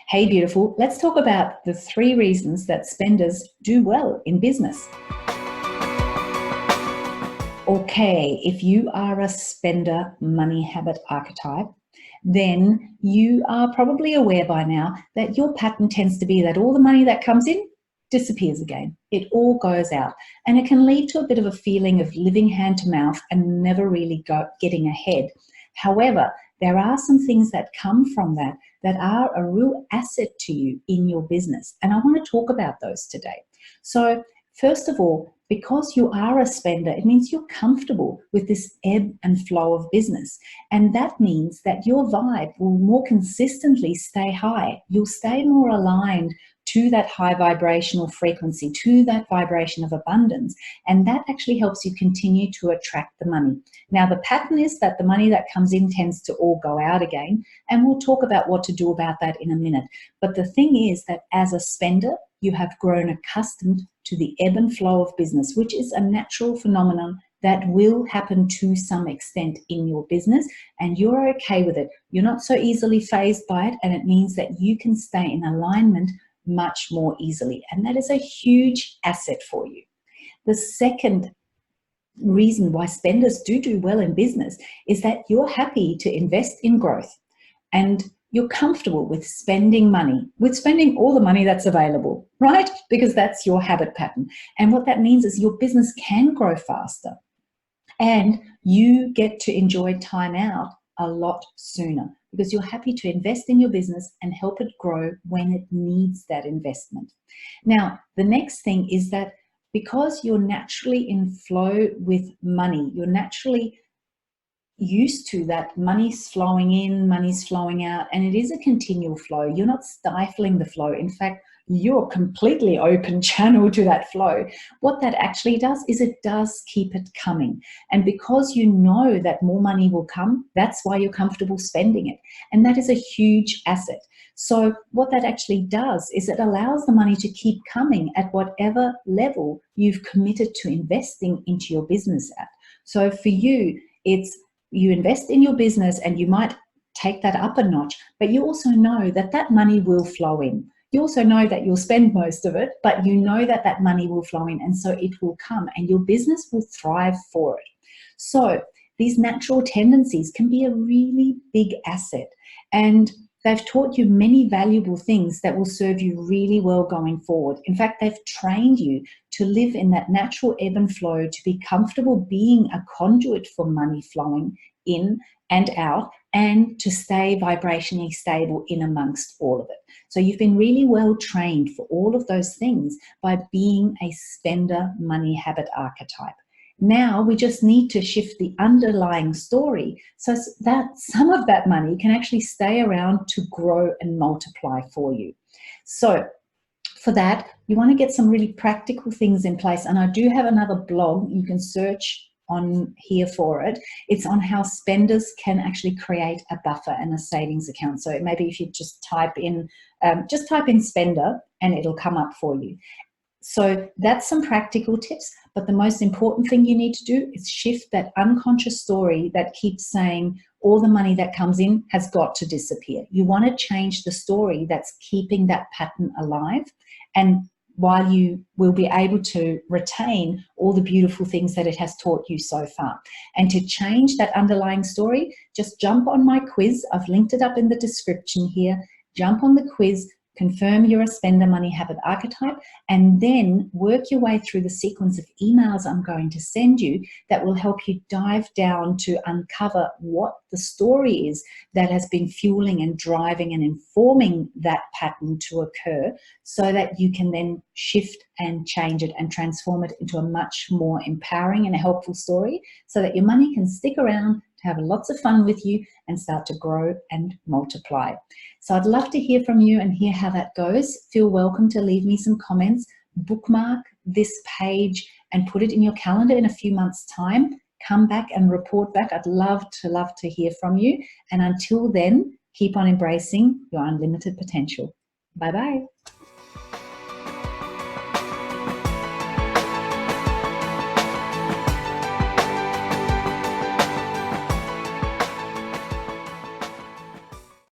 Hey, beautiful. Let's talk about the 3 reasons that spenders do well in business. Okay, if you are a spender money habit archetype, then you are probably aware by now that your pattern tends to be that all the money that comes in disappears again. It all goes out, and it can lead to a bit of a feeling of living hand to mouth and never really getting ahead. However, there are some things that come from that are a real asset to you in your business, and I want to talk about those today. So first of all, because you are a spender, it means you're comfortable with this ebb and flow of business. And that means that your vibe will more consistently stay high. You'll stay more aligned to that high vibrational frequency, to that vibration of abundance. And that actually helps you continue to attract the money. Now, the pattern is that the money that comes in tends to all go out again. And we'll talk about what to do about that in a minute. But the thing is that as a spender, you have grown accustomed to the ebb and flow of business, which is a natural phenomenon that will happen to some extent in your business, and you're okay with it. You're not so easily fazed by it, and it means that you can stay in alignment much more easily, and that is a huge asset for you. The second reason why spenders do well in business is that you're happy to invest in growth, and you're comfortable with spending money, with spending all the money that's available, right? Because that's your habit pattern. And what that means is your business can grow faster, and you get to enjoy time out a lot sooner because you're happy to invest in your business and help it grow when it needs that investment. Now, the next thing is that because you're naturally in flow with money, you're naturally used to that money's flowing in, money's flowing out, and it is a continual flow. You're not stifling the flow. In fact, you're completely open channel to that flow. What that actually does is it does keep it coming. And because you know that more money will come, that's why you're comfortable spending it. And that is a huge asset. So what that actually does is it allows the money to keep coming at whatever level you've committed to investing into your business at. So for you, it's you invest in your business and you might take that up a notch, but you also know that that money will flow in. You also know that you'll spend most of it, but you know that that money will flow in, and so it will come and your business will thrive for it. So these natural tendencies can be a really big asset, and they've taught you many valuable things that will serve you really well going forward. In fact, they've trained you to live in that natural ebb and flow, to be comfortable being a conduit for money flowing in and out, and to stay vibrationally stable in amongst all of it. So you've been really well trained for all of those things by being a spender money habit archetype. Now we just need to shift the underlying story so that some of that money can actually stay around to grow and multiply for you. So for that, you want to get some really practical things in place. And I do have another blog you can search on here for it. It's on how spenders can actually create a buffer and a savings account. So maybe if you just type in spender and it'll come up for you. So that's some practical tips, but the most important thing you need to do is shift that unconscious story that keeps saying all the money that comes in has got to disappear. You want to change the story that's keeping that pattern alive, and while you will be able to retain all the beautiful things that it has taught you so far. And to change that underlying story, just jump on my quiz. I've linked it up in the description here. Jump on the quiz, confirm you're a spender money habit archetype, and then work your way through the sequence of emails I'm going to send you that will help you dive down to uncover what the story is that has been fueling and driving and informing that pattern to occur, so that you can then shift and change it and transform it into a much more empowering and helpful story, so that your money can stick around to have lots of fun with you and start to grow and multiply. So I'd love to hear from you and hear how that goes. Feel welcome to leave me some comments, bookmark this page and put it in your calendar in a few months' time. Come back and report back. I'd love to hear from you. And until then, keep on embracing your unlimited potential. Bye-bye.